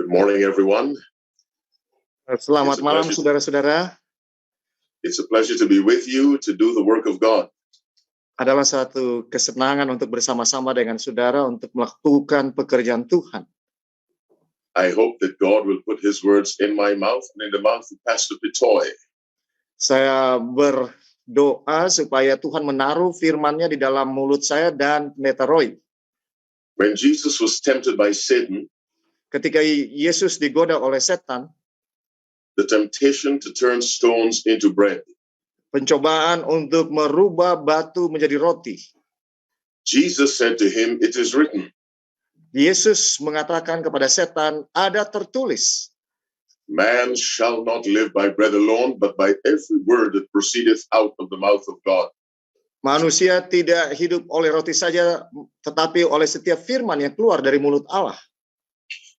Good morning, everyone. Selamat malam, saudara-saudara. It's a pleasure to be with you to do the work of God. Adalah satu kesenangan untuk bersama-sama dengan saudara untuk melakukan pekerjaan Tuhan. I hope that God will put His words in my mouth and in the mouth of Pastor Pitoy. Saya berdoa supaya Tuhan menaruh firman-Nya di dalam mulut saya dan Pendeta Roy. When Jesus was tempted by Satan, Ketika Yesus digoda oleh setan, the temptation to turn stones into bread, pencobaan untuk merubah batu menjadi roti. Jesus said to him, "It is written." Yesus mengatakan kepada setan, ada tertulis, Man shall not live by bread alone, but by every word that proceedeth out of the mouth of God. manusia tidak hidup oleh roti saja, tetapi oleh setiap firman yang keluar dari mulut Allah.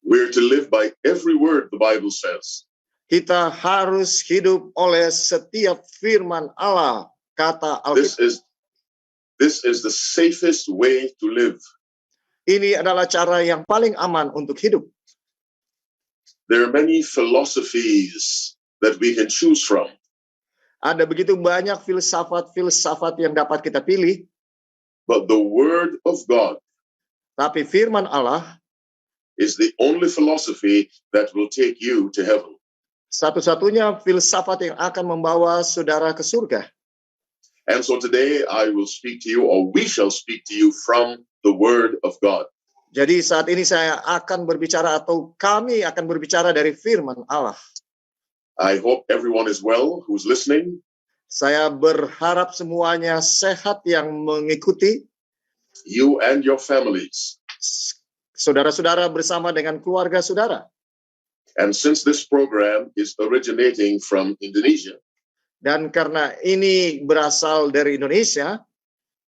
We're to live by every word, the Bible says. Kita harus hidup oleh setiap firman Allah, kata Alkitab. This is the safest way to live. Ini adalah cara yang paling aman untuk hidup. There are many philosophies that we can choose from. Ada begitu banyak filsafat-filsafat yang dapat kita pilih, But the Word of God tapi firman Allah is the only philosophy that will take you to heaven. satu-satunya filsafat yang akan membawa saudara ke surga. And so today I will speak to you, or we shall speak to you from the Word of God. Jadi saat ini saya akan berbicara atau kami akan berbicara dari firman Allah. I hope everyone is well who's listening. Saya berharap semuanya sehat yang mengikuti. You and your families. Saudara-saudara bersama dengan keluarga saudara. And since this program is originating from Indonesia, dan karena ini berasal dari Indonesia,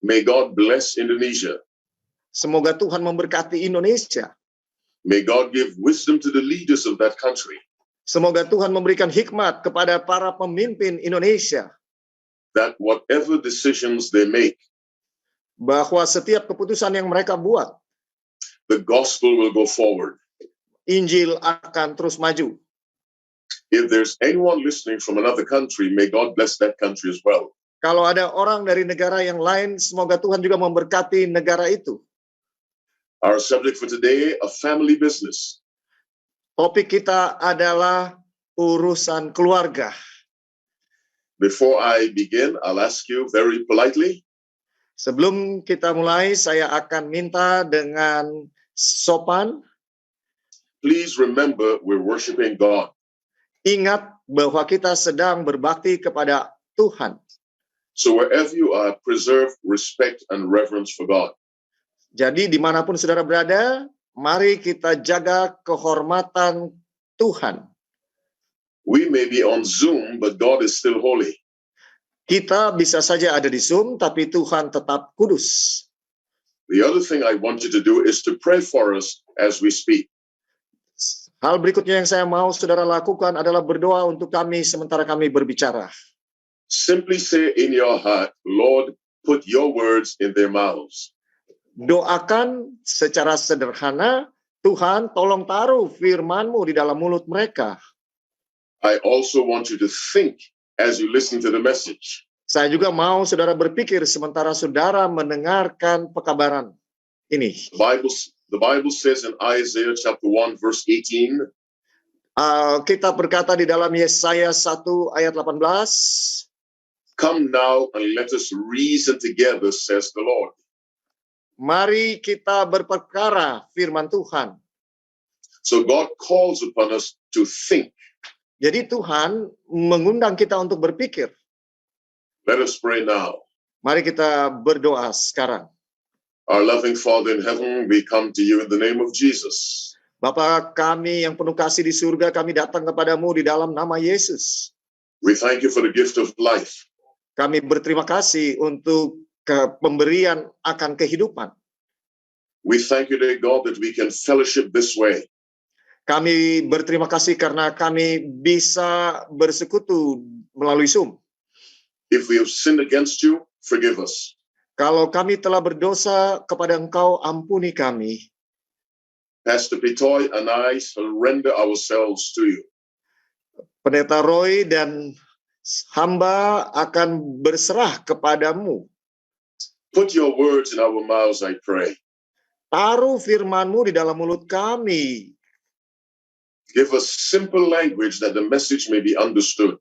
may God bless Indonesia. Semoga Tuhan memberkati Indonesia. May God give wisdom to the leaders of that country. Semoga Tuhan memberikan hikmat kepada para pemimpin Indonesia. That whatever decisions they make, bahwa setiap keputusan yang mereka buat, the gospel will go forward. Injil akan terus maju. If there's anyone listening from another country, may God bless that country as well. Kalau ada orang dari negara yang lain, semoga Tuhan juga memberkati negara itu. Our subject for today, a family business. Topik kita adalah urusan keluarga. Before I begin, I'll ask you very politely. Sebelum kita mulai, saya akan minta dengan sopan. Please remember we're worshiping God. Ingat bahwa kita sedang berbakti kepada Tuhan. So wherever you are, preserve respect and reverence for God. Jadi dimanapun saudara berada, mari kita jaga kehormatan Tuhan. We may be on Zoom, but God is still holy. Kita bisa saja ada di Zoom, tapi Tuhan tetap kudus. The other thing I want you to do is to pray for us as we speak. Hal berikutnya yang saya mau saudara lakukan adalah berdoa untuk kami sementara kami berbicara. Simply say in your heart, Lord, put your words in their mouths. Doakan secara sederhana, Tuhan tolong taruh firman-Mu di dalam mulut mereka. I also want you to think as you listen to the message. Saya juga mau saudara berpikir sementara saudara mendengarkan pekabaran ini. The Bible says in Isaiah chapter 1 verse 18. Kita berkata di dalam Yesaya 1 ayat 18. Come now and let us reason together, says the Lord. Mari kita berperkara, firman Tuhan. So God calls upon us to think. Jadi Tuhan mengundang kita untuk berpikir. Let us pray now. Mari kita berdoa sekarang. Our loving Father in heaven, we come to you in the name of Jesus. Bapa kami yang penuh kasih di surga, kami datang kepadamu di dalam nama Yesus. We thank you for the gift of life. Kami berterima kasih untuk pemberian akan kehidupan. We thank you, dear God, that we can fellowship this way. Kami berterima kasih karena kami bisa bersekutu melalui Zoom. If we have sinned against you, forgive us. Kalau kami telah berdosa kepada Engkau, ampuni kami. Pastor Pitoy and I surrender ourselves to you. Pendeta Roy dan hamba akan berserah kepadamu. Put your words in our mouths, I pray. Taruh firman-Mu di dalam mulut kami. Give us simple language that the message may be understood.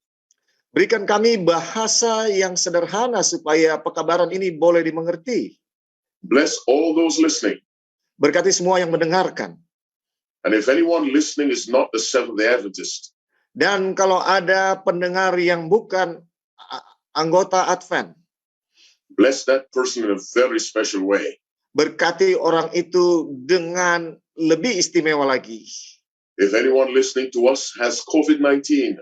Berikan kami bahasa yang sederhana supaya pekabaran ini boleh dimengerti. Bless all those listening. Berkati semua yang mendengarkan. And if anyone listening is not a Seventh-day Adventist, Dan kalau ada pendengar yang bukan anggota Advent, bless that person in a very special way. berkati orang itu dengan lebih istimewa lagi. If anyone listening to us has COVID-19,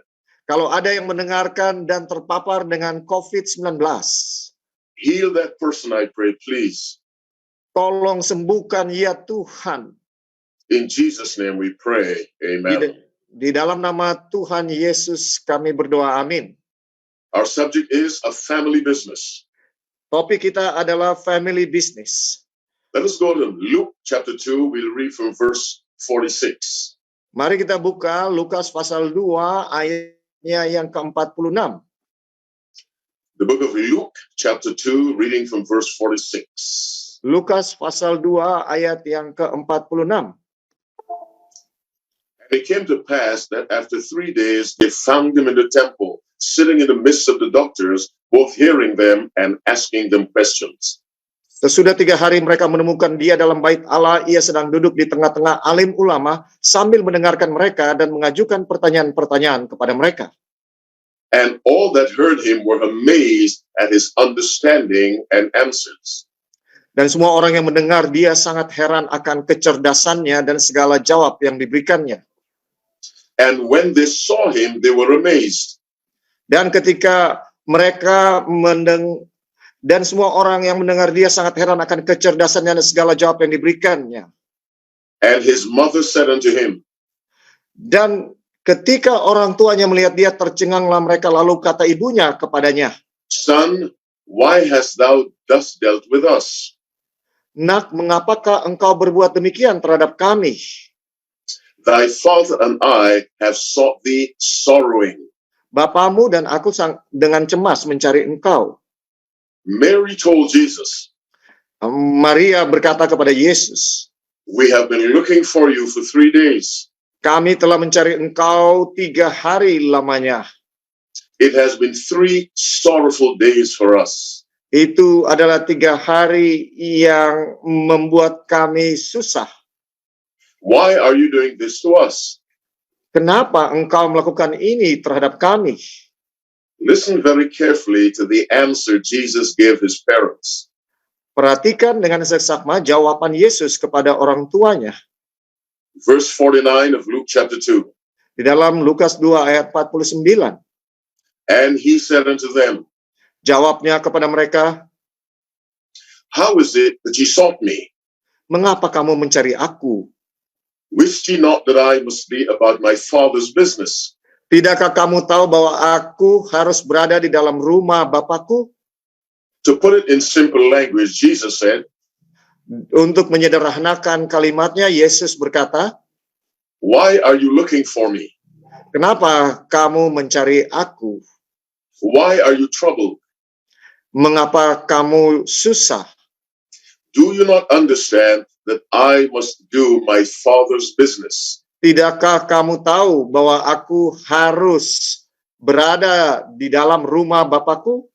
Kalau ada yang mendengarkan dan terpapar dengan COVID-19, heal that person, I pray, please. tolong sembuhkan ya Tuhan. In Jesus' name we pray. Amen. Di dalam nama Tuhan Yesus kami berdoa, amin. Our subject is a family business. Topik kita adalah family business. Let us go to Luke chapter 2. We'll read from verse 46. Mari kita buka Lukas pasal 2 ayatnya yang ke-46. The book of Luke chapter 2, reading from verse 46. Lukas pasal 2 ayat yang ke-46. And it came to pass that after 3 days they found him in the temple, sitting in the midst of the doctors, both hearing them and asking them questions. Sesudah 3 hari mereka menemukan dia dalam bait Allah, ia sedang duduk di tengah-tengah alim ulama sambil mendengarkan mereka dan mengajukan pertanyaan-pertanyaan kepada mereka. And all that heard him were amazed at his understanding and answers. Dan semua orang yang mendengar dia sangat heran akan kecerdasannya dan segala jawab yang diberikannya. And when they saw him, they were amazed. Dan ketika mereka dan semua orang yang mendengar dia sangat heran akan kecerdasannya dan segala jawab yang diberikannya. And his mother said unto him, Dan ketika orang tuanya melihat dia, tercenganglah mereka, lalu kata ibunya kepadanya, Son, why hast thou thus dealt with us? Nak, mengapakah engkau berbuat demikian terhadap kami? Thy father and I have sought thee sorrowing. Bapamu dan aku dengan cemas mencari engkau. Mary told Jesus, Maria berkata kepada Yesus, We have been looking for you for 3 days. kami telah mencari engkau 3 hari lamanya. It has been 3 sorrowful days for us. Itu adalah 3 hari yang membuat kami susah. Why are you doing this to us? Kenapa engkau melakukan ini terhadap kami? Listen very carefully to the answer Jesus gave his parents. Perhatikan dengan seksama jawaban Yesus kepada orang tuanya. Verse 49 of Luke chapter 2. Di dalam Lukas 2 ayat 49. And he said unto them, Jawabnya kepada mereka, How is it that ye sought me? Mengapa kamu mencari aku? Wist ye not that I must be about my Father's business? Tidakkah kamu tahu bahwa aku harus berada di dalam rumah Bapakku? To put it in simple language, Jesus said, Untuk menyederhanakan kalimatnya, Yesus berkata, Why are you looking for me? Kenapa kamu mencari aku? Why are you troubled? Mengapa kamu susah? Do you not understand that I must do my Father's business? Tidakkah kamu tahu bahwa aku harus berada di dalam rumah Bapakku?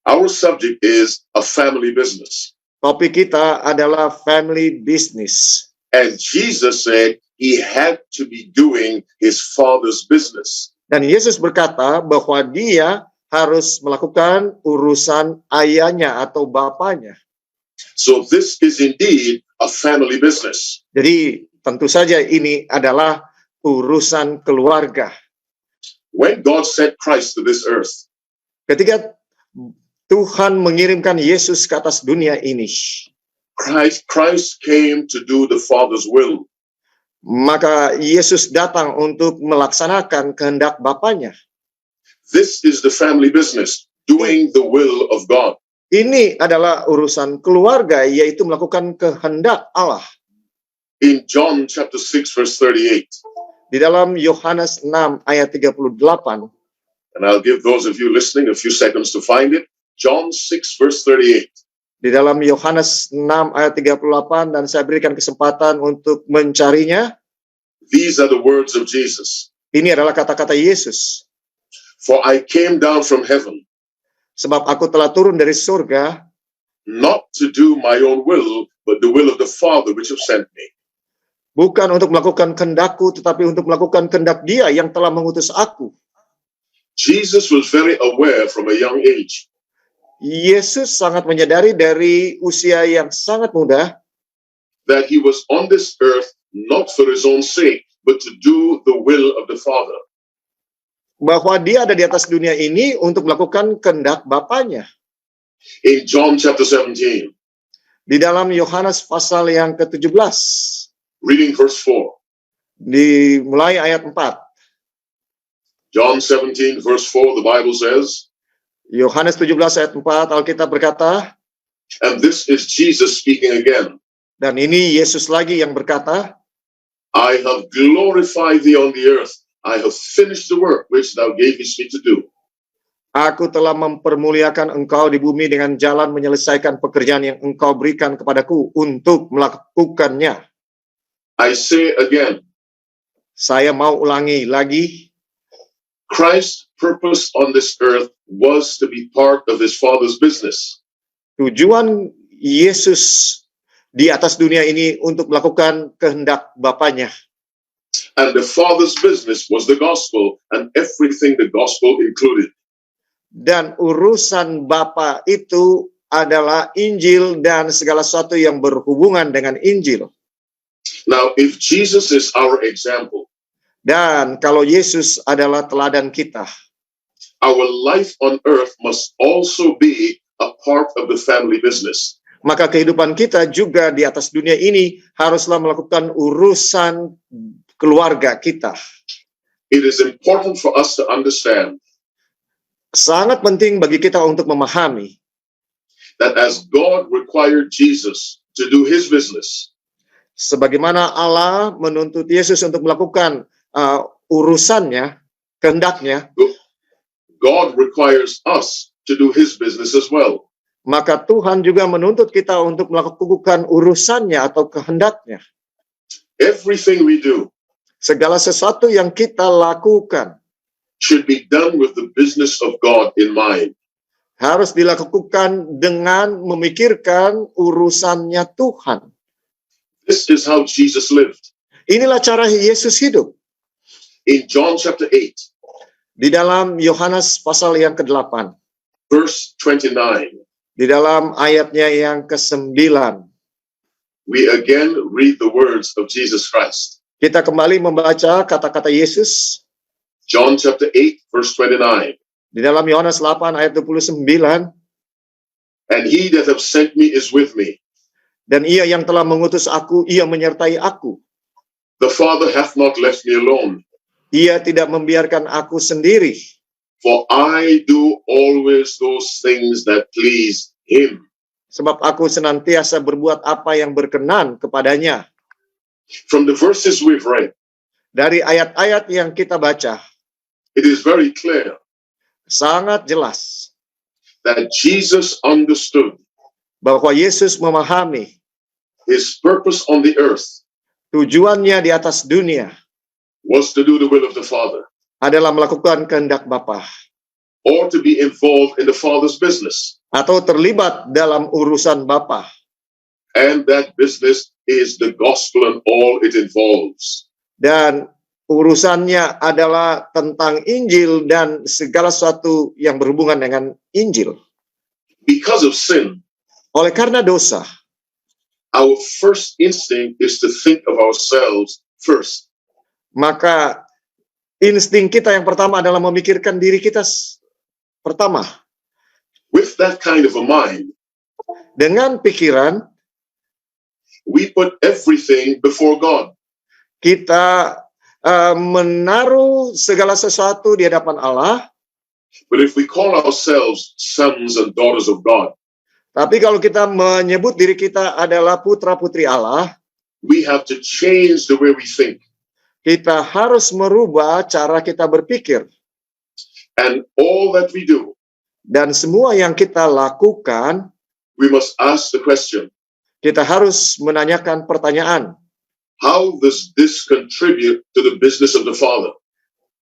Our subject is a family business. Topik kita adalah family business. And Jesus said he had to be doing his Father's business. Dan Yesus berkata bahwa dia harus melakukan urusan ayahnya atau bapaknya. So this is indeed a family business. Jadi tentu saja ini adalah urusan keluarga. When God sent Christ to this earth, Ketika Tuhan mengirimkan Yesus ke atas dunia ini, Christ came to do the Father's will. maka Yesus datang untuk melaksanakan kehendak Bapaknya. This is the family business, doing the will of God. Ini adalah urusan keluarga, yaitu melakukan kehendak Allah. In John chapter 6 verse 38, Di dalam Yohanes 6 ayat 38, and I'll give those of you listening a few seconds to find it. John 6 verse 38. di dalam Yohanes 6 ayat 38, dan saya berikan kesempatan untuk mencarinya. These are the words of Jesus. Ini adalah kata-kata Yesus. For I came down from heaven, Sebab aku telah turun dari surga, not to do my own will, but the will of the Father which have sent me. bukan untuk melakukan kehendakku, tetapi untuk melakukan kehendak Dia yang telah mengutus aku. Jesus was very aware from a young age Yesus sangat menyadari dari usia yang sangat muda that he was on this earth not for his own sake, but to do the will of the Father. bahwa Dia ada di atas dunia ini untuk melakukan kehendak Bapanya. In John chapter 17, Di dalam Yohanes pasal yang ke-17, reading verse 4. dimulai ayat 4. John 17 verse 4, the Bible says, Yohanes 17 ayat 4, Alkitab berkata, and this is Jesus speaking again, dan ini Yesus lagi yang berkata, I have glorified thee on the earth. I have finished the work which thou gavest me to do. Aku telah mempermuliakan engkau di bumi dengan jalan menyelesaikan pekerjaan yang engkau berikan kepadaku untuk melakukannya. I say again, Saya mau ulangi lagi, Christ's purpose on this earth was to be part of his Father's business. tujuan Yesus di atas dunia ini untuk melakukan kehendak Bapanya. And the Father's business was the gospel and everything the gospel included. Dan urusan Bapa itu adalah Injil dan segala sesuatu yang berhubungan dengan Injil. Now, if Jesus is our example, Dan kalau Yesus adalah teladan kita, our life on earth must also be a part of the family business. maka kehidupan kita juga di atas dunia ini haruslah melakukan urusan keluarga kita. It is important for us to understand Sangat penting bagi kita untuk memahami that as God required Jesus to do his business, sebagaimana Allah menuntut Yesus untuk melakukan urusannya, kehendaknya, God requires us to do his business as well. maka Tuhan juga menuntut kita untuk melakukan urusannya atau kehendaknya. Everything we do Segala sesuatu yang kita lakukan should be done with the business of God in mind. harus dilakukan dengan memikirkan urusannya Tuhan. This is how Jesus lived. Inilah cara Yesus hidup. In John chapter 8, Di dalam Yohanes pasal yang ke-8, verse 29, di dalam ayatnya yang ke-9, we again read the words of Jesus Christ. kita kembali membaca kata-kata Yesus John chapter 8, verse 29. di dalam Yohanes 8 ayat 29. And he that hath sent me is with me. Dan Ia yang telah mengutus aku, Ia menyertai aku. The Father hath not left me alone, Ia tidak membiarkan aku sendiri. for I do always those things that please him. Sebab aku senantiasa berbuat apa yang berkenan kepadanya. From the verses we've read, Dari ayat-ayat yang kita baca, it is very clear sangat jelas that Jesus understood bahwa Yesus memahami his purpose on the earth tujuannya di atas dunia was to do the will of the Father, adalah melakukan kehendak Bapa or to be involved in the Father's business. atau terlibat dalam urusan Bapa. And that business is the gospel and all it involves. Dan urusannya adalah tentang Injil dan segala sesuatu yang berhubungan dengan Injil. Because of sin, Oleh karena dosa, our first instinct is to think of ourselves first. maka insting kita yang pertama adalah memikirkan diri kita pertama. With that kind of a mind, Dengan pikiran, we put everything before God. kita menaruh segala sesuatu di hadapan Allah. But if we call ourselves sons and daughters of God, Tapi kalau kita menyebut diri kita adalah putra-putri Allah, we have to change the way we think. Kita harus merubah cara kita berpikir. And all that we do, Dan semua yang kita lakukan, we must ask the question, kita harus menanyakan pertanyaan. how does this contribute to the business of the Father?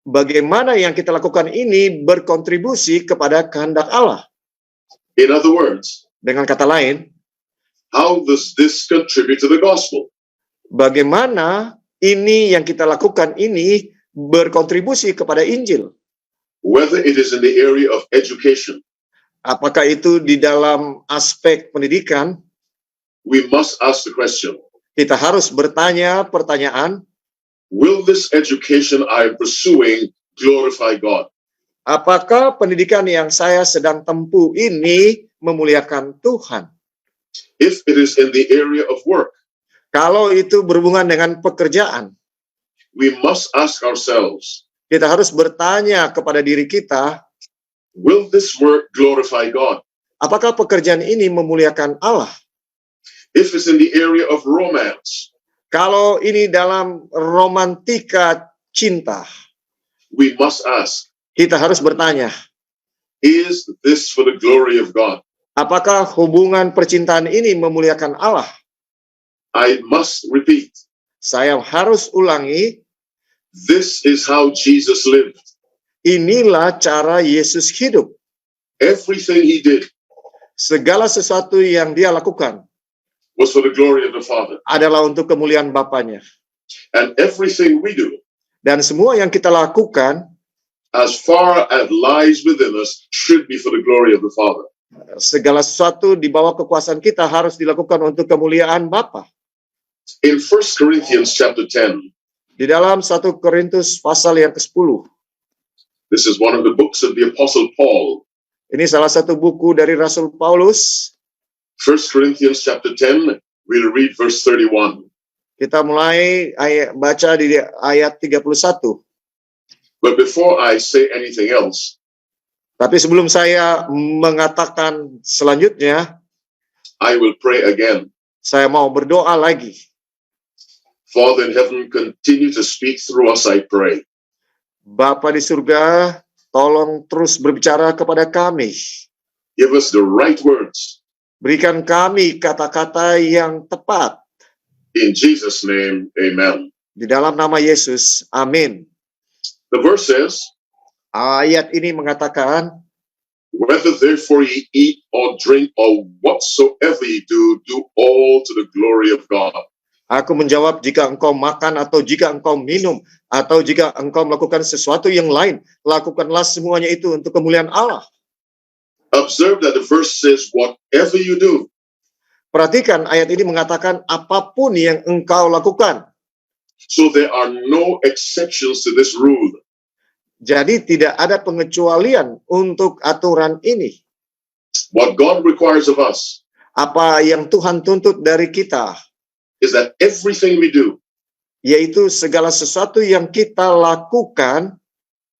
Bagaimana yang kita lakukan ini berkontribusi kepada kehendak Allah? In other words, Dengan kata lain, how does this contribute to the gospel? bagaimana ini yang kita lakukan ini berkontribusi kepada Injil? Whether it is in the area of education, Apakah itu di dalam aspek pendidikan? we must ask the question, Kita harus bertanya pertanyaan, will this education I am pursuing glorify God? apakah pendidikan yang saya sedang tempuh ini memuliakan Tuhan? If it is in the area of work, Kalau itu berhubungan dengan pekerjaan, we must ask ourselves, kita harus bertanya kepada diri kita, will this work glorify God? apakah pekerjaan ini memuliakan Allah? If it's in the area of romance, Kalau ini dalam romantika cinta, we must ask, kita harus bertanya, is this for the glory of God? apakah hubungan percintaan ini memuliakan Allah? I must repeat, Saya harus ulangi, this is how Jesus lived. inilah cara Yesus hidup. Everything he did Segala sesuatu yang dia lakukan was for the glory of the Father. adalah untuk kemuliaan Bapanya. And everything we do, Dan semua yang kita lakukan, as far as lies within us, should be for the glory of the Father. segala sesuatu di bawah kekuasaan kita harus dilakukan untuk kemuliaan Bapa. In 1 Corinthians chapter 10, Di dalam 1 Korintus pasal yang ke-10, this is one of the books of the Apostle Paul. ini salah satu buku dari Rasul Paulus. 1 Corinthians chapter 10, we'll read verse 31. Kita mulai baca di ayat 31. But before I say anything else, Tapi sebelum saya mengatakan selanjutnya, I will pray again. saya mau berdoa lagi. Father in heaven, continue to speak through us, I pray. Bapa di surga, tolong terus berbicara kepada kami. Give us the right words. Berikan kami kata-kata yang tepat. In Jesus' name, amen. Di dalam nama Yesus, amin. The verse says, Ayat ini mengatakan, whether therefore ye eat or drink or whatsoever ye do, do all to the glory of God. Aku menjawab, jika engkau makan atau jika engkau minum atau jika engkau melakukan sesuatu yang lain, lakukanlah semuanya itu untuk kemuliaan Allah. Observe that the verse says, whatever you do. Perhatikan ayat ini mengatakan apapun yang engkau lakukan. So there are no exceptions to this rule. Jadi tidak ada pengecualian untuk aturan ini. What God requires of us Apa yang Tuhan tuntut dari kita, is that everything we do yaitu segala sesuatu yang kita lakukan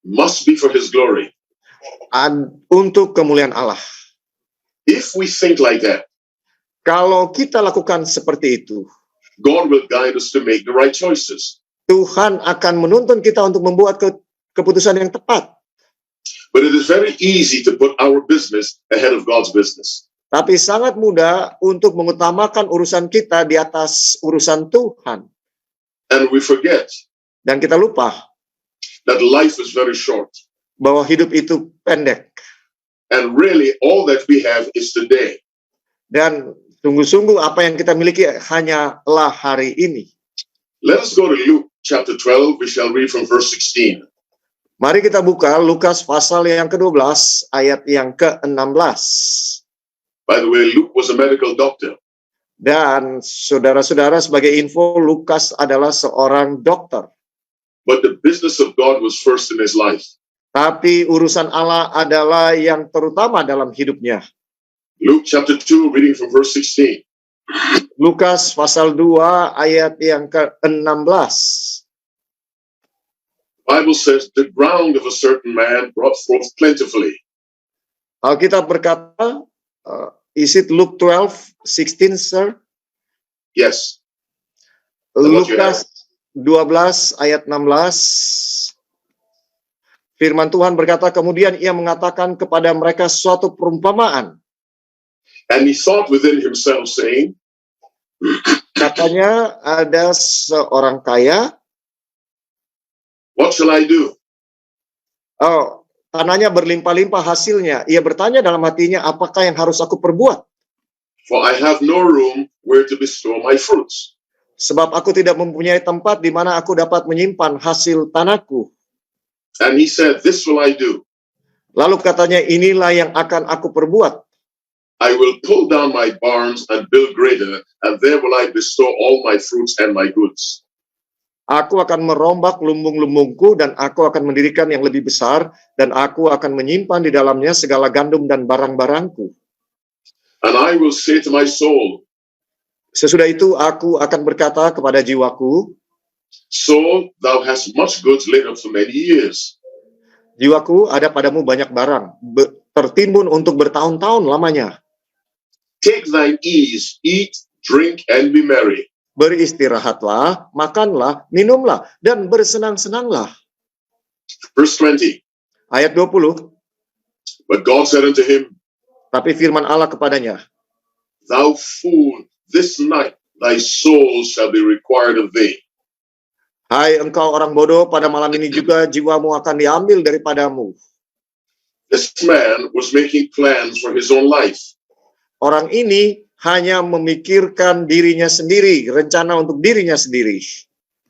must be for His glory. untuk kemuliaan Allah. If we think like that, Kalau kita lakukan seperti itu, God will guide us to make the right choices. Tuhan akan menuntun kita untuk membuat keputusan yang tepat. But it is very easy to put our business ahead of God's business. Tapi sangat mudah untuk mengutamakan urusan kita di atas urusan Tuhan. And we forget Dan kita lupa that life is very short. bahwa hidup itu pendek. And really, all that we have is today. Dan sungguh-sungguh apa yang kita miliki hanyalah hari ini. Let us go to Luke chapter 12. We shall read from verse 16. Mari kita buka Lukas pasal yang ke-12 ayat yang ke-16. By the way, Luke was a medical doctor. Dan saudara-saudara, sebagai info, Lukas adalah seorang dokter. But the business of God was first in his life. Tapi urusan Allah adalah yang terutama dalam hidupnya. Luke chapter 2, reading from verse 16. Lukas pasal 2 ayat yang ke-16. Bible says, the ground of a certain man brought forth plentifully. Alkitab berkata, is it Luke 12:16, sir? Yes. And what you have. Lukas 12 ayat 16. Firman Tuhan berkata, kemudian ia mengatakan kepada mereka suatu perumpamaan. And he thought within himself, saying, Katanya ada seorang kaya, what shall I do? tanahnya berlimpah-limpah hasilnya. Ia bertanya dalam hatinya, apakah yang harus aku perbuat? For I have no room where to bestow my fruits. Sebab aku tidak mempunyai tempat di mana aku dapat menyimpan hasil tanahku. And he said, this will I do. Lalu katanya, inilah yang akan aku perbuat. I will pull down my barns and build greater, and there will I bestow all my fruits and my goods. Aku akan merombak lumbung-lumbungku dan aku akan mendirikan yang lebih besar dan aku akan menyimpan di dalamnya segala gandum dan barang-barangku. And I will say to my soul, Sesudah itu aku akan berkata kepada jiwaku, soul, thou hast much goods laid up for many years. jiwaku, ada padamu banyak barang, tertimbun untuk bertahun-tahun lamanya. Take thine ease, eat, drink, and be merry. Beristirahatlah, makanlah, minumlah, dan bersenang-senanglah. Verse 20. Ayat 20. But God said unto him, Tapi firman Allah kepadanya, thou fool, this night thy soul shall be required of thee. hai engkau orang bodoh, pada malam ini juga jiwamu akan diambil daripadamu. This man was making plans for his own life. Orang ini hanya memikirkan dirinya sendiri, rencana untuk dirinya sendiri.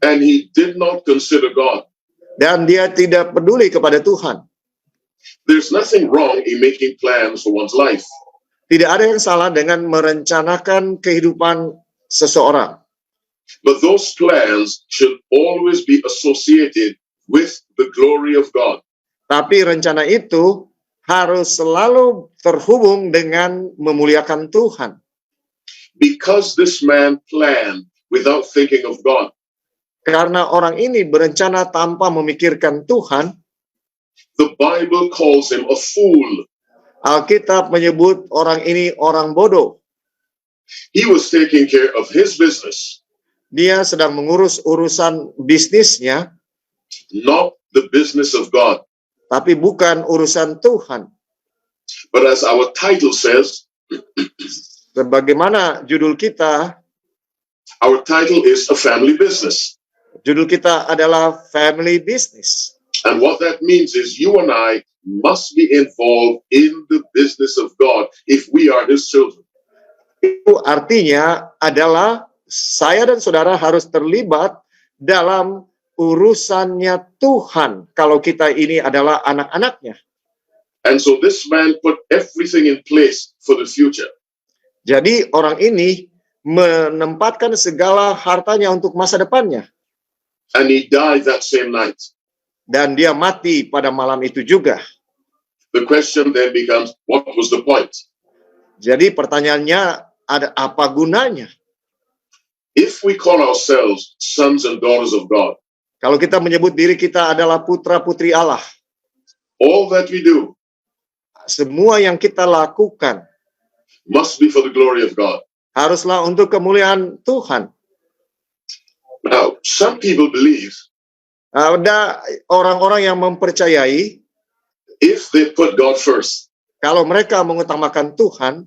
And he did not consider God. Dan dia tidak peduli kepada Tuhan. There's nothing wrong in making plans for one's life. Tidak ada yang salah dengan merencanakan kehidupan seseorang. But those plans should always be associated with the glory of God. Tapi rencana itu harus selalu terhubung dengan memuliakan Tuhan. Because this man planned without thinking of God. Karena orang ini berencana tanpa memikirkan Tuhan, the Bible calls him a fool. Alkitab menyebut orang ini orang bodoh. He was taking care of his business. Dia sedang mengurus urusan bisnisnya, not the business of God. Tapi bukan urusan Tuhan. But as our title says, sebagaimana judul kita, our title is A Family Business. Judul kita adalah Family Business. And what that means is you and I must be involved in the business of God if we are His children. Itu artinya adalah saya dan saudara harus terlibat dalam urusannya Tuhan kalau kita ini adalah anak-anaknya. And so this man put everything in place for the future. Jadi orang ini menempatkan segala hartanya untuk masa depannya. And he died that same night. Dan dia mati pada malam itu juga. The question then becomes, what was the point? Jadi pertanyaannya, ada apa gunanya? If we call ourselves sons and daughters of God, kalau kita menyebut diri kita adalah putra-putri Allah, all that we do, semua yang kita lakukan, must be for the glory of God. Haruslah untuk kemuliaan Tuhan. Now, some people believe, ada orang-orang yang mempercayai, if they put God first, kalau mereka mengutamakan Tuhan,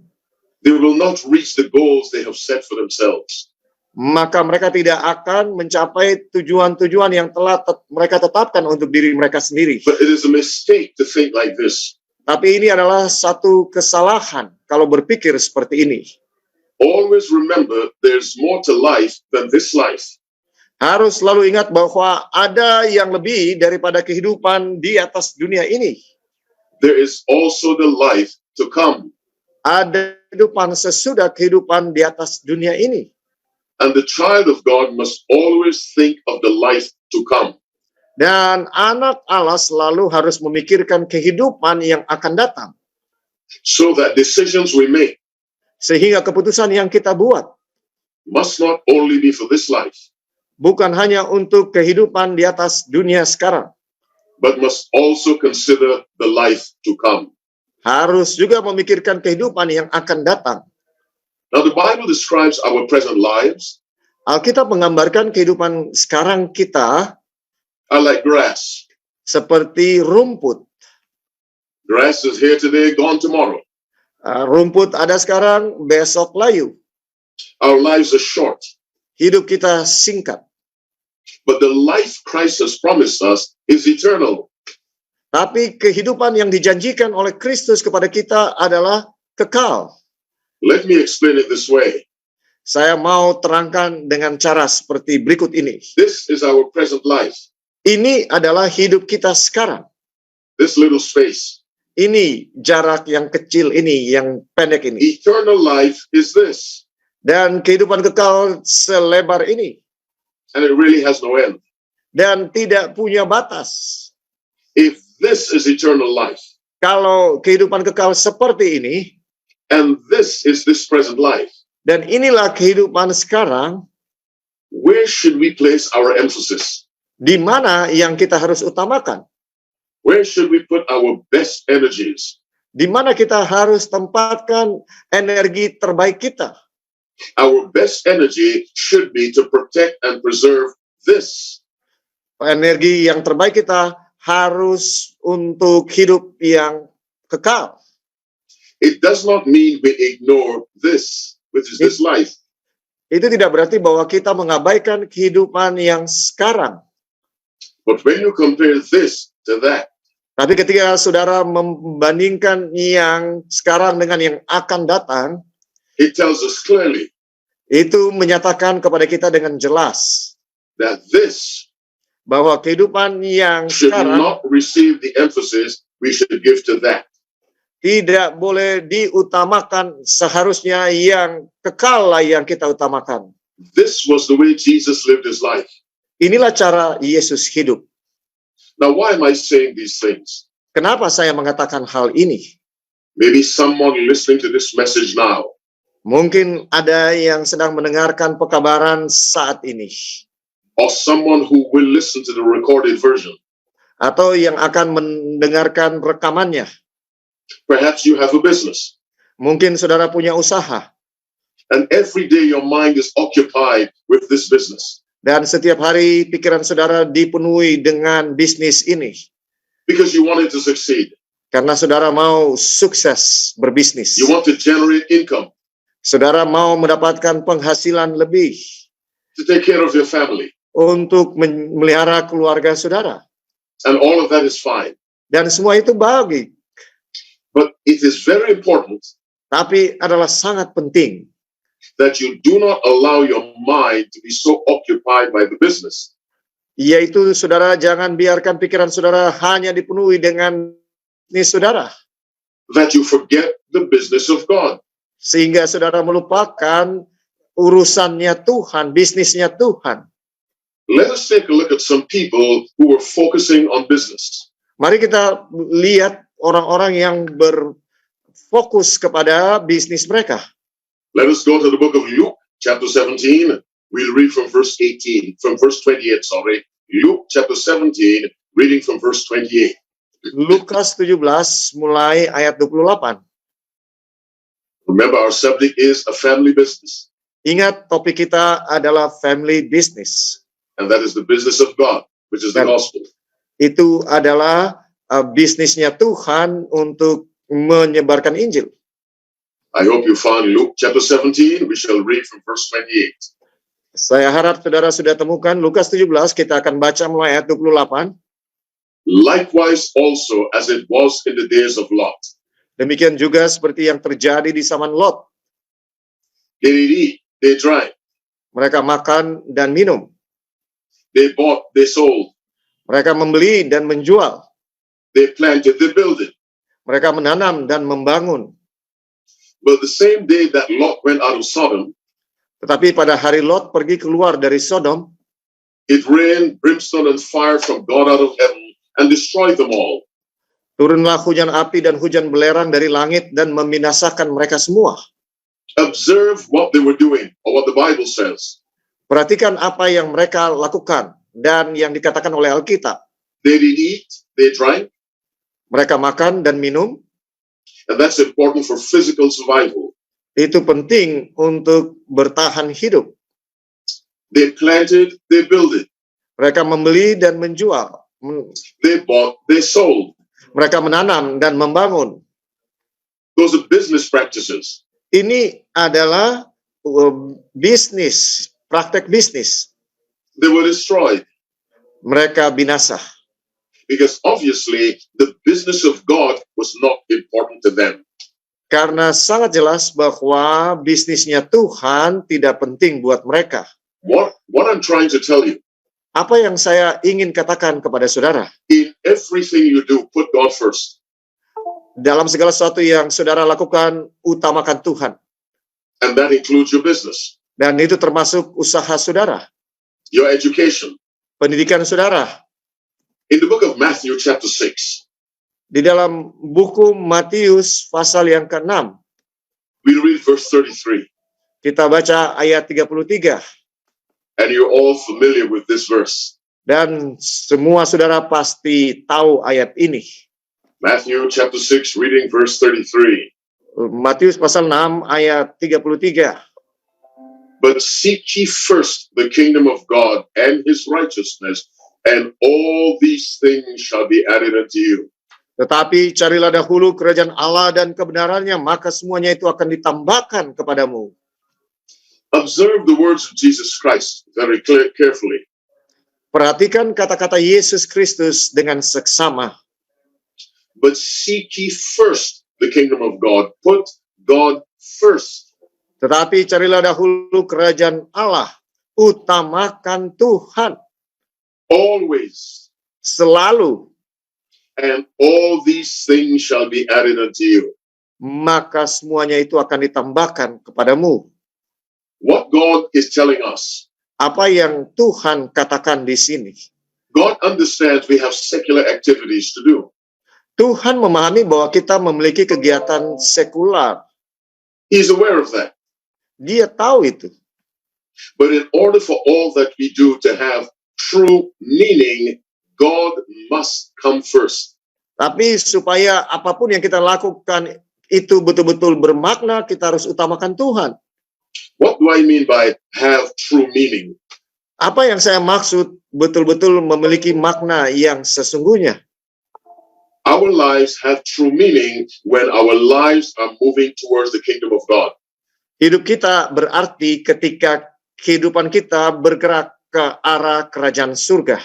they will not reach the goals they have set for themselves. Maka mereka tidak akan mencapai tujuan-tujuan yang telah mereka tetapkan untuk diri mereka sendiri. But it is a mistake to think like this. Tapi ini adalah satu kesalahan kalau berpikir seperti ini. Always remember there's more to life than this life. Harus selalu ingat bahwa ada yang lebih daripada kehidupan di atas dunia ini. There is also the life to come. Ada kehidupan sesudah kehidupan di atas dunia ini. And the child of God must always think of the life to come. Dan anak Allah selalu harus memikirkan kehidupan yang akan datang. So that decisions we make, sehingga keputusan yang kita buat, must not only be for this life, bukan hanya untuk kehidupan di atas dunia sekarang, but must also consider the life to come. Harus juga memikirkan kehidupan yang akan datang. Now the Bible describes our present lives. Alkitab menggambarkan kehidupan sekarang kita are like grass. seperti rumput. Grass is here today, gone tomorrow. Rumput ada sekarang, besok layu. Our lives are short, Hidup kita singkat. but the life Christ has promised us is eternal. Tapi kehidupan yang dijanjikan oleh Kristus kepada kita adalah kekal. Let me explain it this way. Saya mau terangkan dengan cara seperti berikut ini. This is our present life, Ini adalah hidup kita sekarang. this little space. Ini jarak yang kecil ini, yang pendek ini. Eternal life is this, Dan kehidupan kekal selebar ini. and it really has no end. Dan tidak punya batas. If this is eternal life, Kalau kehidupan kekal seperti ini, and this is this present life, dan inilah kehidupan sekarang, where should we place our emphasis? di mana yang kita harus utamakan? Where should we put our best energies? Di mana kita harus tempatkan energi terbaik kita? Our best energy should be to protect and preserve this. Energi yang terbaik kita harus untuk hidup yang kekal. It does not mean we ignore this, which is this life. Itu tidak berarti bahwa kita mengabaikan kehidupan yang sekarang. But when you compare this to that, Tapi ketika saudara membandingkan yang sekarang dengan yang akan datang, it tells us clearly itu menyatakan kepada kita dengan jelas that this bahwa kehidupan yang should sekarang not receive the emphasis we should give to that. tidak boleh diutamakan, seharusnya yang kekal lah yang kita utamakan. This was the way Jesus lived his life. Inilah cara Yesus hidup. Now, why am I saying these things? Kenapa saya mengatakan hal ini? Maybe someone listening to this message now, Mungkin ada yang sedang mendengarkan pekabaran saat ini, or someone who will listen to the recorded version. atau yang akan mendengarkan rekamannya. Perhaps you have a business, Mungkin saudara punya usaha, and every day your mind is occupied with this business dan setiap hari pikiran saudara dipenuhi dengan bisnis ini. because you want it to succeed. Karena saudara mau sukses berbisnis. You want to generate income Saudara mau mendapatkan penghasilan lebih to take care of your family, untuk memelihara keluarga saudara. and all of that is fine. Dan semua itu baik, But it is very important tapi adalah sangat penting that you do not allow your mind to be so occupied by the business yaitu saudara jangan biarkan pikiran saudara hanya dipenuhi dengan bisnis saudara, that you forget the business of God. sehingga saudara melupakan urusannya Tuhan, bisnisnya Tuhan. Let us take a look at some people who were focusing on business. Mari kita lihat orang-orang yang berfokus kepada bisnis mereka. Let us go to the book of Luke, chapter 17. We'll read from verse 28. Luke chapter 17, reading from verse 28. Lukas 17 mulai ayat 28. Remember, our subject is a family business, Ingat, topik kita adalah family business. and that is the business of God, which is the Dan gospel. itu adalah bisnisnya Tuhan untuk menyebarkan Injil. I hope you found Luke chapter 17. We shall read from verse 28. Saya harap saudara sudah temukan Lukas 17, kita akan baca mulai ayat 28. Likewise also as it was in the days of Lot. Demikian juga seperti yang terjadi di zaman Lot. They did eat, they drank, Mereka makan dan minum. they bought, they sold, Mereka membeli dan menjual. they planted, they builded. Mereka menanam dan membangun. But the same day that Lot went out of Sodom, Tetapi pada hari Lot pergi keluar dari Sodom, it rained brimstone and fire from God out of heaven and destroyed them all. turunlah hujan api dan hujan belerang dari langit dan membinasakan mereka semua. Observe what they were doing, or what the Bible says. Perhatikan apa yang mereka lakukan dan yang dikatakan oleh Alkitab. They did eat, they drank, Mereka makan dan minum. and that's important for physical survival. Itu penting untuk bertahan hidup. They planted, they built it. Mereka membeli dan menjual. They bought, they sold. Mereka menanam dan membangun. Those are business practices. Ini adalah bisnis, praktek bisnis. They were destroyed Mereka binasa. because obviously the business of God was not important to them. Karena sangat jelas bahwa bisnisnya Tuhan tidak penting buat mereka. What I'm trying to tell you, Apa yang saya ingin katakan kepada saudara? in everything you do, put God first. Dalam segala sesuatu yang saudara lakukan, utamakan Tuhan. And that includes your business, Dan itu termasuk usaha saudara, your education. pendidikan saudara. In the book of Matthew chapter 6, Di dalam buku Matius pasal yang ke-6, we read verse 33. kita baca ayat 33. And you're all familiar with this verse. Dan semua saudara pasti tahu ayat ini. Matthew chapter 6, reading verse 33. Matius pasal 6 ayat 33. But seek ye first the kingdom of God and his righteousness, and all these things shall be added unto you. Tetapi carilah dahulu kerajaan Allah dan kebenarannya, maka semuanya itu akan ditambahkan kepadamu. Observe the words of Jesus Christ very carefully. Perhatikan kata-kata Yesus Kristus dengan seksama. But seek ye first the kingdom of God. Put God first. Tetapi carilah dahulu kerajaan Allah. Utamakan Tuhan. Always. Selalu. And all these things shall be added unto you. Maka semuanya itu akan ditambahkan kepadamu. What God is telling us. Apa yang Tuhan katakan di sini? God understands we have secular activities to do. Tuhan memahami bahwa kita memiliki kegiatan sekular. He's aware of that. Dia tahu itu. But in order for all that we do to have true meaning, God must come first. Tapi supaya apapun yang kita lakukan itu betul-betul bermakna, kita harus utamakan Tuhan. What do I mean by have true meaning? Apa yang saya maksud betul-betul memiliki makna yang sesungguhnya? Our lives have true meaning when our lives are moving towards the kingdom of God. Hidup kita berarti ketika kehidupan kita bergerak ke arah kerajaan surga.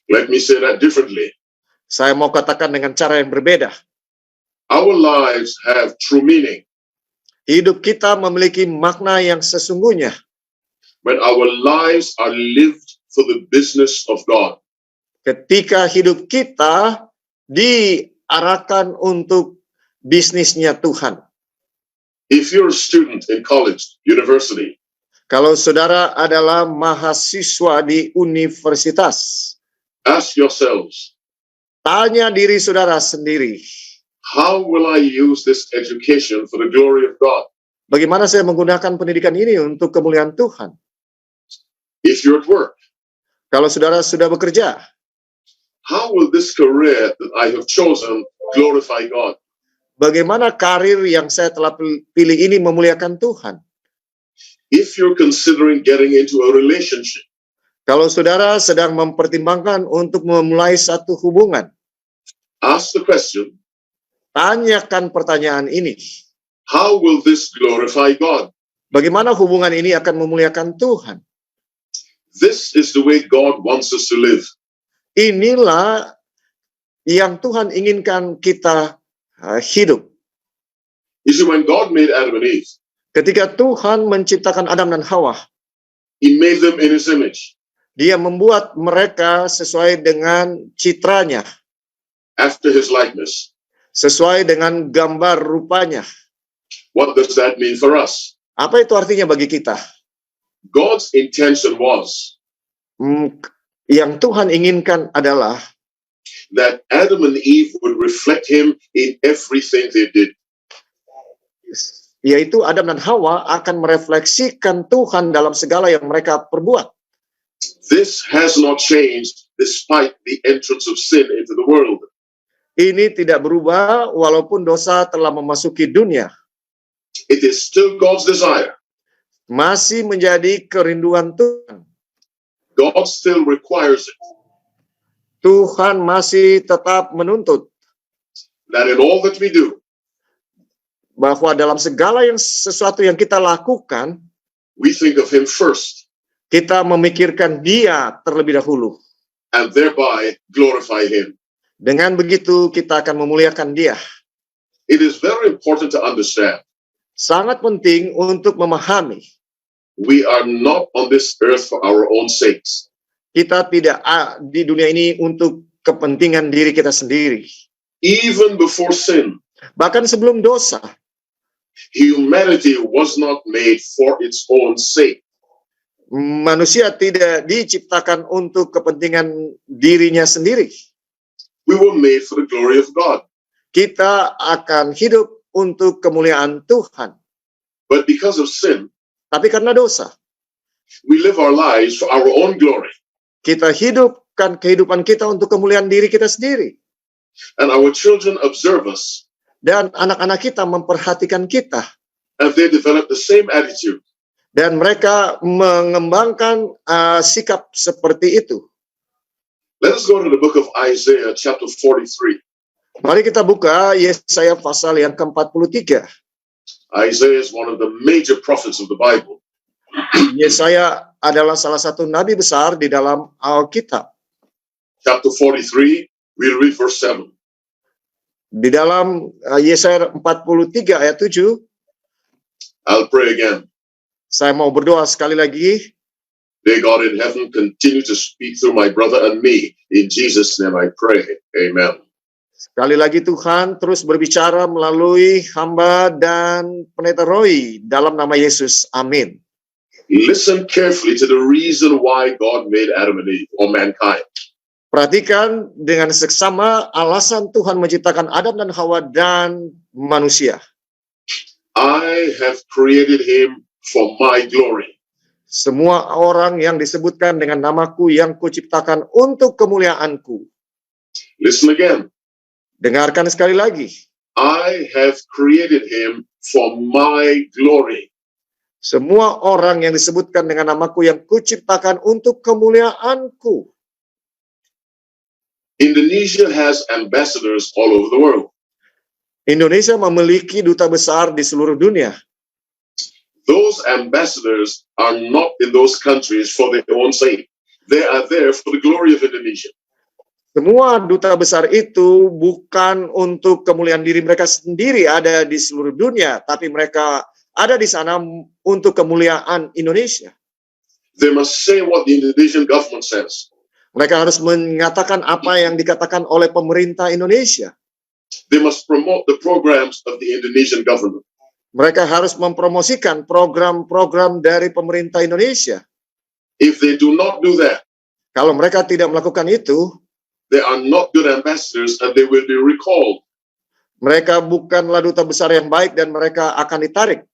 Let me say that differently. Saya mau katakan dengan cara yang berbeda. Our lives have true meaning Hidup kita memiliki makna yang sesungguhnya when our lives are lived for the business of God. ketika hidup kita diarahkan untuk bisnisnya Tuhan. If you're a student in college, university, Kalau saudara adalah mahasiswa di universitas, ask yourselves, tanya diri saudara sendiri, how will I use this education for the glory of God? bagaimana saya menggunakan pendidikan ini untuk kemuliaan Tuhan? If you're at work, Kalau saudara sudah bekerja, how will this career that I have chosen glorify God? bagaimana karir yang saya telah pilih ini memuliakan Tuhan? If you're considering getting into a relationship, Kalau saudara sedang mempertimbangkan untuk memulai satu hubungan, ask the question, tanyakan pertanyaan ini. how will this glorify God? Bagaimana hubungan ini akan memuliakan Tuhan? This is the way God wants us to live. Inilah yang Tuhan inginkan kita hidup. You see, when God made Adam and Eve, Ketika Tuhan menciptakan Adam dan Hawa, He made them in His image, Dia membuat mereka sesuai dengan citranya, after His likeness. sesuai dengan gambar rupanya. What does that mean for us? Apa itu artinya bagi kita? God's intention was Yang Tuhan inginkan adalah that Adam and Eve would reflect Him in everything they did. yaitu Adam dan Hawa akan merefleksikan Tuhan dalam segala yang mereka perbuat. This has not changed despite the entrance of sin into the world. Ini tidak berubah walaupun dosa telah memasuki dunia. It is still God's desire masih menjadi kerinduan Tuhan. God still requires it. Tuhan masih tetap menuntut That in all that we do, bahwa dalam segala sesuatu yang kita lakukan, we think of Him first, kita memikirkan Dia terlebih dahulu. and thereby glorify Him. Dengan begitu kita akan memuliakan Dia. It is very important to understand Sangat penting untuk memahami, we are not on this earth for our own sakes. kita tidak di dunia ini untuk kepentingan diri kita sendiri. Even before sin, Bahkan sebelum dosa, humanity was not made for its own sake. manusia tidak diciptakan untuk kepentingan dirinya sendiri. We were made for the glory of God. Kita akan hidup untuk kemuliaan Tuhan. But because of sin, Tapi karena dosa, we live our lives for our own glory. kita hidupkan kehidupan kita untuk kemuliaan diri kita sendiri. And our children observe us, Dan anak-anak kita memperhatikan kita. and they develop the same attitude. Dan mereka mengembangkan sikap seperti itu. Let us go to the book of Isaiah, chapter 43. Mari kita buka Yesaya pasal yang ke-43. Isaiah is one of the major prophets of the Bible. Yesaya adalah salah satu nabi besar di dalam Alkitab. Chapter 43, we'll read verse 7. Di dalam Yesaya 43 ayat 7, I'll pray again. saya mau berdoa sekali lagi. Dear God in heaven, continue to speak through my brother and me. In Jesus' name I pray. Amen. Sekali lagi Tuhan terus berbicara melalui hamba dan pendeta Roy dalam nama Yesus. Amin. Listen carefully to the reason why God made Adam and Eve, or mankind. Perhatikan dengan seksama alasan Tuhan menciptakan Adam dan Hawa dan manusia. I have created him for my glory. Semua orang yang disebutkan dengan namaku yang kuciptakan untuk kemuliaanku. Listen again. Dengarkan sekali lagi. I have created him for my glory. Semua orang yang disebutkan dengan namaku yang kuciptakan untuk kemuliaanku. Indonesia has ambassadors all over the world. Indonesia memiliki duta besar di seluruh dunia. Those ambassadors are not in those countries for their own sake. They are there for the glory of Indonesia. Semua duta besar itu bukan untuk kemuliaan diri mereka sendiri ada di seluruh dunia, tapi mereka ada di sana untuk kemuliaan Indonesia. They must say what the Indonesian government says. Mereka harus mengatakan apa yang dikatakan oleh pemerintah Indonesia. They must promote the programs of the Indonesian government. Mereka harus mempromosikan program-program dari pemerintah Indonesia. If they do not do that, Kalau mereka tidak melakukan itu, they are not good ambassadors and they will be recalled. mereka bukanlah duta besar yang baik dan mereka akan ditarik.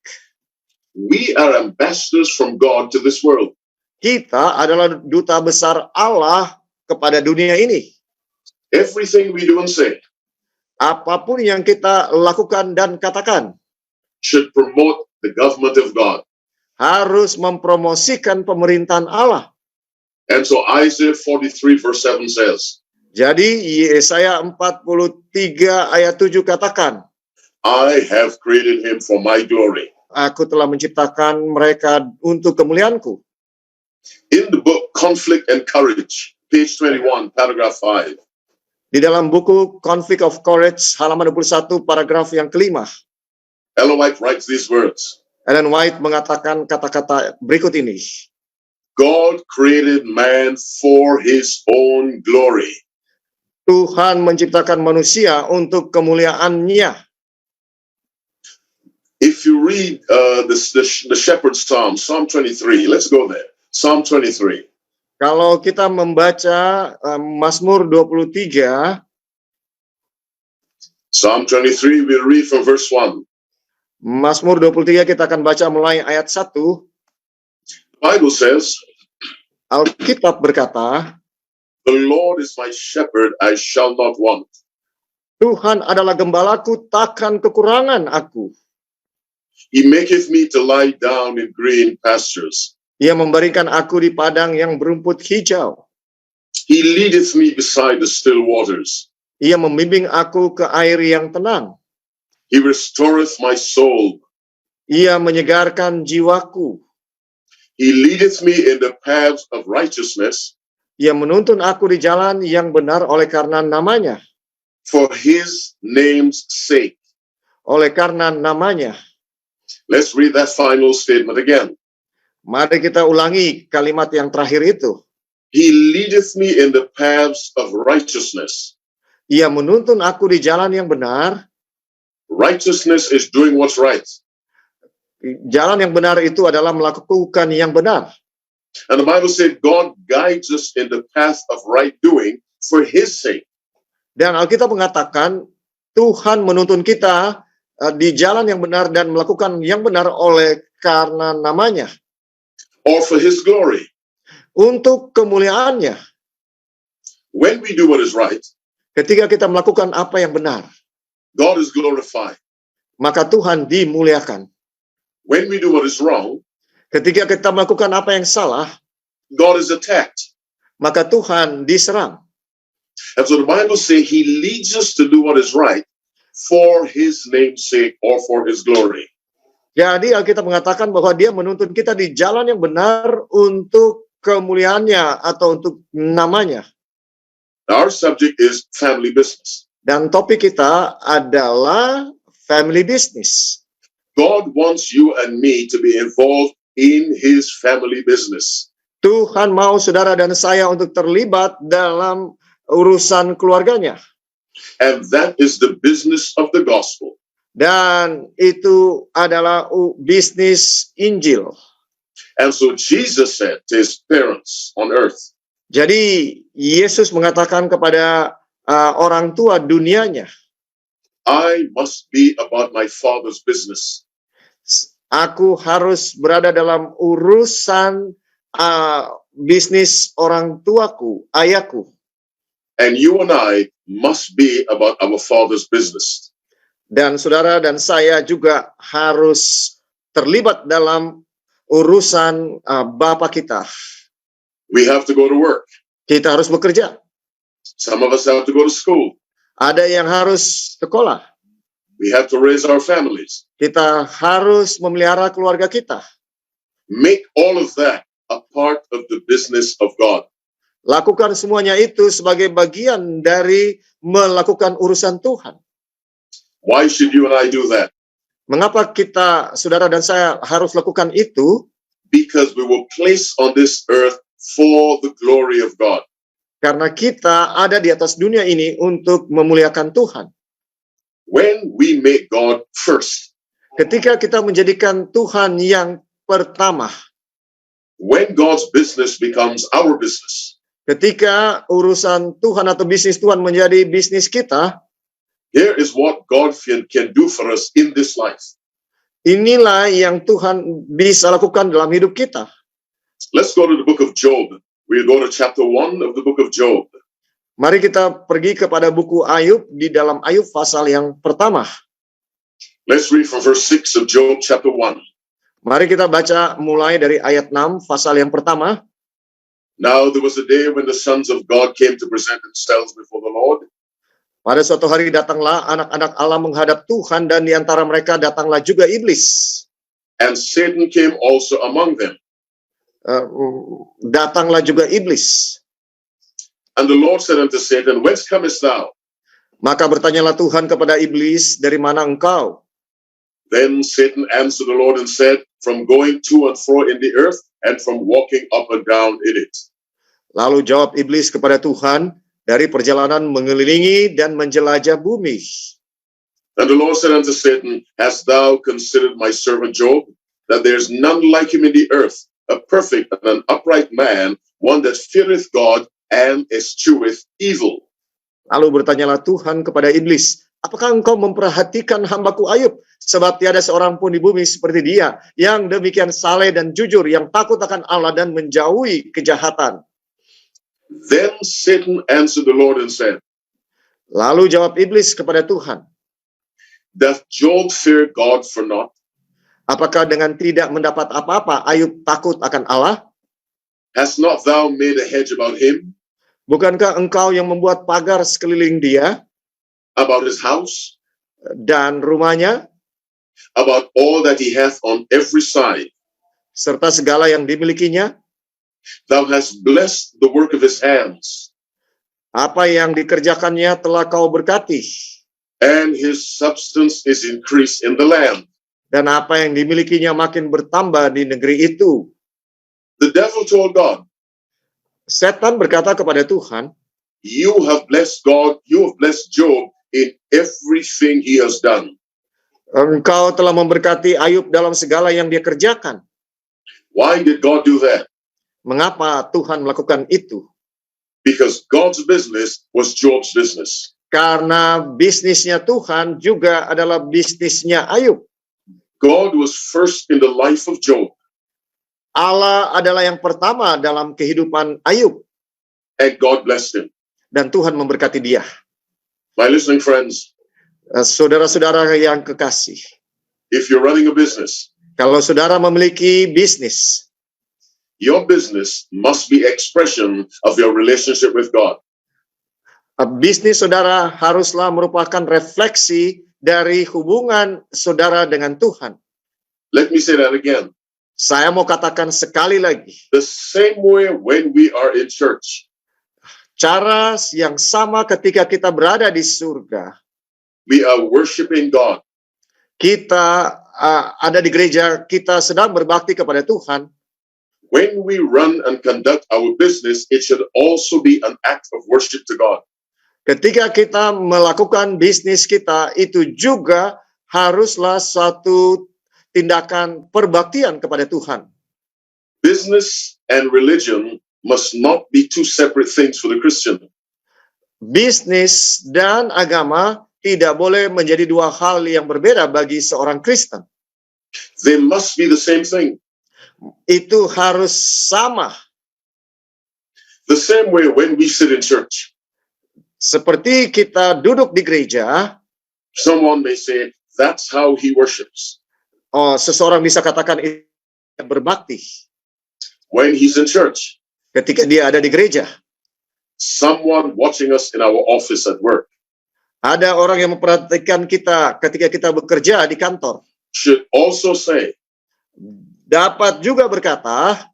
We are ambassadors from God to this world. Kita adalah duta besar Allah kepada dunia ini. Everything we do and say Apapun yang kita lakukan dan katakan should promote the government of God. harus mempromosikan pemerintahan Allah. And so Isaiah 43 verse 7 says, Jadi Yesaya 43 ayat 7 katakan, I have created him for my glory. Aku telah menciptakan mereka untuk kemuliaanku. In the book Conflict and Courage, page 21, paragraph 5, Di dalam buku Conflict of Courage, halaman 21, paragraf yang kelima, Ellen White writes these words, Ellen White mengatakan kata-kata berikut ini. God created man for his own glory. Tuhan menciptakan manusia untuk kemuliaannya. If you read the Shepherd's Psalm, Psalm 23, let's go there. Psalm 23. Kalau kita membaca Mazmur 23, Psalm 23, we'll read from verse 1. Mazmur 23 kita akan baca mulai ayat 1. The Bible says, Alkitab berkata, the Lord is my shepherd, I shall not want. Tuhan adalah gembalaku, takkan kekurangan aku. He maketh me to lie down in green pastures. Ia memberikan aku di padang yang berumput hijau. He leadeth me beside the still waters. Ia membimbing aku ke air yang tenang. He restoreth my soul. Ia menyegarkan jiwaku. He leadeth me in the paths of righteousness Ia menuntun aku di jalan yang benar oleh karena namanya. for his name's sake. Oleh karena namanya. Let's read that final statement again. Mari kita ulangi kalimat yang terakhir itu. He leadeth me in the paths of righteousness. Ia menuntun aku di jalan yang benar. Righteousness is doing what's right. Jalan yang benar itu adalah melakukan yang benar. And the Bible said God guides us in the path of right doing for his sake. Dan Alkitab mengatakan Tuhan menuntun kita di jalan yang benar dan melakukan yang benar oleh karena namanya. Or for his glory. Untuk kemuliaannya. When we do what is right, Ketika kita melakukan apa yang benar, God is glorified. maka Tuhan dimuliakan. When we do what is wrong, Ketika kita melakukan apa yang salah, God is attacked. maka Tuhan diserang. And so the Bible says he leads us to do what is right for his name's sake or for his glory. Jadi Alkitab mengatakan bahwa dia menuntun kita di jalan yang benar untuk kemuliaannya atau untuk namanya. Our subject is family business. Dan topik kita adalah family business. God wants you and me to be involved in his family business. Tuhan mau saudara dan saya untuk terlibat dalam urusan keluarganya. And that is the business of the gospel. Dan itu adalah bisnis Injil. And so Jesus said to his parents on earth, Jadi Yesus mengatakan kepada orang tua dunianya, I must be about my Father's business. aku harus berada dalam urusan bisnis orang tuaku, ayahku. And you and I must be about our Father's business. Dan saudara dan saya juga harus terlibat dalam urusan Bapa kita. We have to go to work. Kita harus bekerja. Some of us have to go to school. Ada yang harus sekolah. We have to raise our families. Kita harus memelihara keluarga kita. Make all of that a part of the business of God. Lakukan semuanya itu sebagai bagian dari melakukan urusan Tuhan. Why should you and I do that? Mengapa kita, saudara dan saya, harus lakukan itu? Because we were placed on this earth for the glory of God. Karena kita ada di atas dunia ini untuk memuliakan Tuhan. When we make God first, Ketika kita menjadikan Tuhan yang pertama, when God's business becomes our business, ketika urusan Tuhan atau bisnis Tuhan menjadi bisnis kita, here is what God can do for us in this life. inilah yang Tuhan bisa lakukan dalam hidup kita. Let's go to the book of Job. We'll go to chapter 1 of the book of Job. Mari kita pergi kepada buku Ayub di dalam Ayub pasal yang pertama. Let's read from verse 6 of Job chapter 1. Mari kita baca mulai dari ayat 6 pasal yang pertama. Now there was a day when the sons of God came to present themselves before the Lord. Pada suatu hari datanglah anak-anak Allah menghadap Tuhan, dan di antara mereka datanglah juga iblis. And Satan came also among them. Datanglah juga iblis. And the Lord said unto Satan, Whence comest thou? Maka bertanyalah Tuhan kepada iblis, dari mana engkau? Then Satan answered the Lord and said, From going to and fro in the earth, and from walking up and down in it. Lalu jawab iblis kepada Tuhan, dari perjalanan mengelilingi dan menjelajah bumi. And the Lord said unto Satan, Hast thou considered my servant Job, that there is none like him in the earth, a perfect and an upright man, one that feareth God and escheweth evil. Lalu bertanyalah Tuhan kepada iblis, apakah engkau memperhatikan hambaku Ayub? Sebab tiada seorang pun di bumi seperti dia, yang demikian saleh dan jujur, yang takut akan Allah dan menjauhi kejahatan. Then Satan answered the Lord and said, Lalu jawab iblis kepada Tuhan, Doth Job fear God for naught? Apakah dengan tidak mendapat apa-apa, Ayub takut akan Allah? Hast not thou made a hedge about him, Bukankah engkau yang membuat pagar sekeliling dia about his house, dan rumahnya, about all that he hath on every side? serta segala yang dimilikinya? Thou hast blessed the work of his hands, Apa yang dikerjakannya telah kau berkati, and his substance is increased in the land. dan apa yang dimilikinya makin bertambah di negeri itu. The devil told God, Setan berkata kepada Tuhan, you have blessed God, you have blessed Job in everything he has done. engkau telah memberkati Ayub dalam segala yang dia kerjakan. Why did God do that? Mengapa Tuhan melakukan itu? Because God's business was Job's business. Karena bisnisnya Tuhan juga adalah bisnisnya Ayub. God was first in the life of Job, Allah adalah yang pertama dalam kehidupan Ayub, and God blessed him. dan Tuhan memberkati dia. My listening friends, Saudara-saudara yang kekasih, if you're running a business, kalau saudara memiliki bisnis, your business must be expression of your relationship with God. bisnis saudara haruslah merupakan refleksi dari hubungan saudara dengan Tuhan. Let me say that again. Saya mau katakan sekali lagi, The same way when we are in church, cara yang sama ketika kita berada di surga, we are worshiping God. kita ada di gereja, kita sedang berbakti kepada Tuhan. When we run and conduct our business, it should also be an act of worship to God. Ketika kita melakukan bisnis kita, itu juga haruslah suatu tindakan perbaktian kepada Tuhan. Business and religion must not be two separate things for the Christian. Bisnis dan agama tidak boleh menjadi dua hal yang berbeda bagi seorang Kristen. They must be the same thing. Itu harus sama. The same way when we sit in church, Seperti kita duduk di gereja, someone may say, that's how he worships. seseorang bisa katakan itu berbakti. When he's in church, Ketika dia ada di gereja, someone watching us in our office at work ada orang yang memperhatikan kita ketika kita bekerja di kantor. should also say, Dapat juga berkata,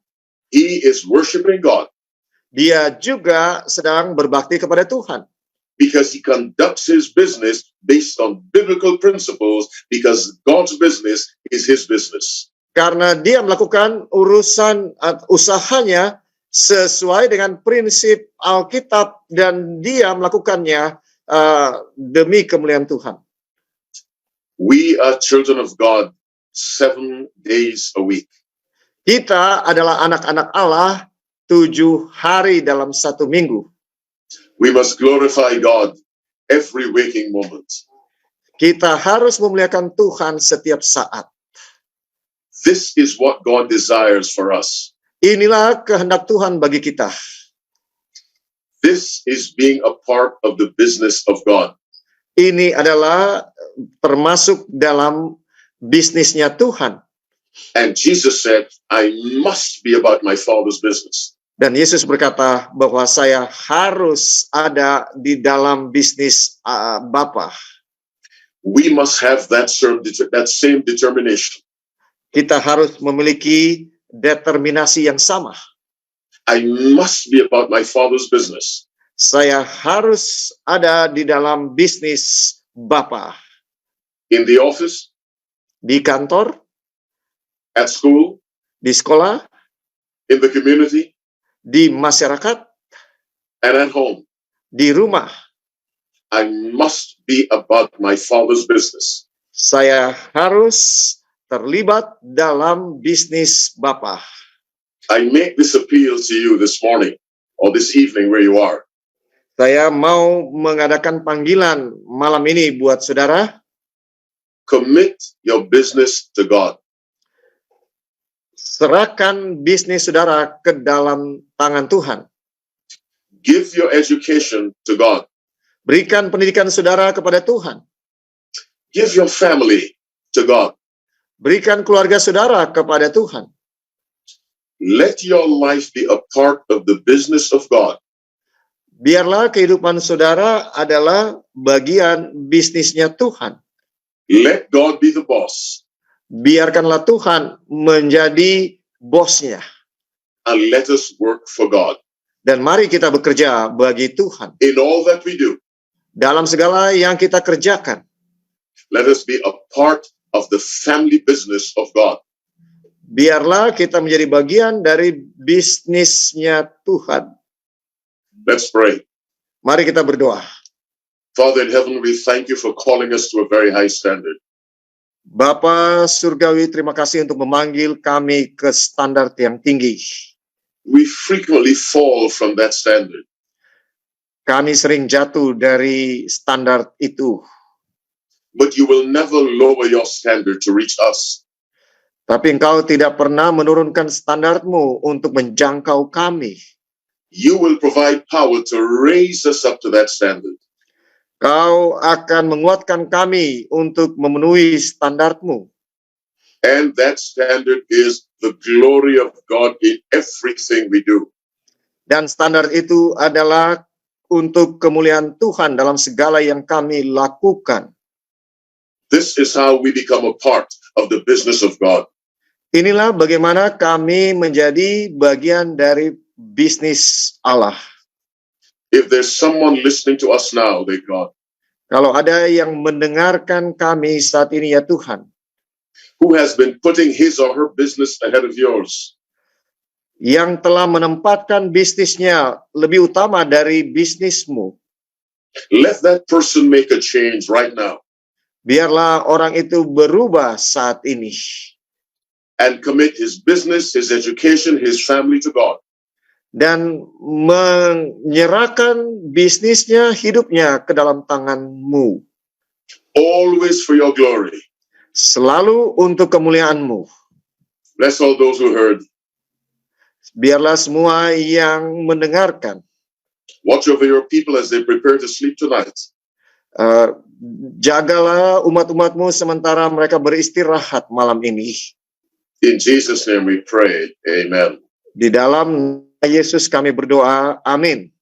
he is worshiping God dia juga sedang berbakti kepada Tuhan. because he conducts his business based on biblical principles, because God's business is his business. Karena dia melakukan urusan usahanya sesuai dengan prinsip Alkitab, dan dia melakukannya demi kemuliaan Tuhan. We are children of God 7 days a week. Kita adalah anak-anak Allah 7 hari dalam 1 minggu. We must glorify God every waking moment. Kita harus memuliakan Tuhan setiap saat. This is what God desires for us. Inilah kehendak Tuhan bagi kita. This is being a part of the business of God. Ini adalah termasuk dalam bisnisnya Tuhan. And Jesus said, I must be about my Father's business. Dan Yesus berkata bahwa saya harus ada di dalam bisnis Bapa. We must have that same determination. Kita harus memiliki determinasi yang sama. I must be about my Father's business. Saya harus ada di dalam bisnis Bapa. In the office, Di kantor, at school, di sekolah, in the community, di masyarakat, and at home. di rumah. I must be about my Father's business. Saya harus terlibat dalam bisnis Bapa. I make this appeal to you this morning or this evening where you are. Saya mau mengadakan panggilan malam ini buat saudara. Commit your business to God. Serahkan bisnis saudara ke dalam tangan Tuhan. Give your education to God. Berikan pendidikan saudara kepada Tuhan. Give your family to God. Berikan keluarga saudara kepada Tuhan. Let your life be a part of the business of God. Biarlah kehidupan saudara adalah bagian bisnisnya Tuhan. Let God be the boss, Biarkanlah Tuhan menjadi bosnya. and let us work for God. Dan mari kita bekerja bagi Tuhan. In all that we do, Dalam segala yang kita kerjakan, let us be a part of the family business of God. biarlah kita menjadi bagian dari bisnisnya Tuhan. Let's pray. Mari kita berdoa. Father in heaven, we thank you for calling us to a very high standard. Bapa Surgawi, terima kasih untuk memanggil kami ke standar yang tinggi. We frequently fall from that standard. Kami sering jatuh dari standar itu. But you will never lower your standard to reach us. Tapi Engkau tidak pernah menurunkan standarmu untuk menjangkau kami. You will provide power to raise us up to that standard. Kau akan menguatkan kami untuk memenuhi standarmu. And that standard is the glory of God in everything we do. Dan standar itu adalah untuk kemuliaan Tuhan dalam segala yang kami lakukan. This is how we become a part of the business of God. Inilah bagaimana kami menjadi bagian dari bisnis Allah. If there's someone listening to us now, dear God, Kalau ada yang mendengarkan kami saat ini ya Tuhan, who has been putting his or her business ahead of yours, yang telah menempatkan bisnisnya lebih utama dari bisnismu, let that person make a change right now biarlah orang itu berubah saat ini and commit his business, his education, his family to God. dan menyerahkan bisnisnya, hidupnya ke dalam tangan-Mu, Always for your glory. selalu untuk kemuliaan-Mu. Bless all those who heard. Biarlah semua yang mendengarkan, Watch over your people as they prepare to sleep tonight. jagalah umat-umat-Mu sementara mereka beristirahat malam ini. In Jesus' name we pray. Amen. Di dalam Yesus kami berdoa, amin.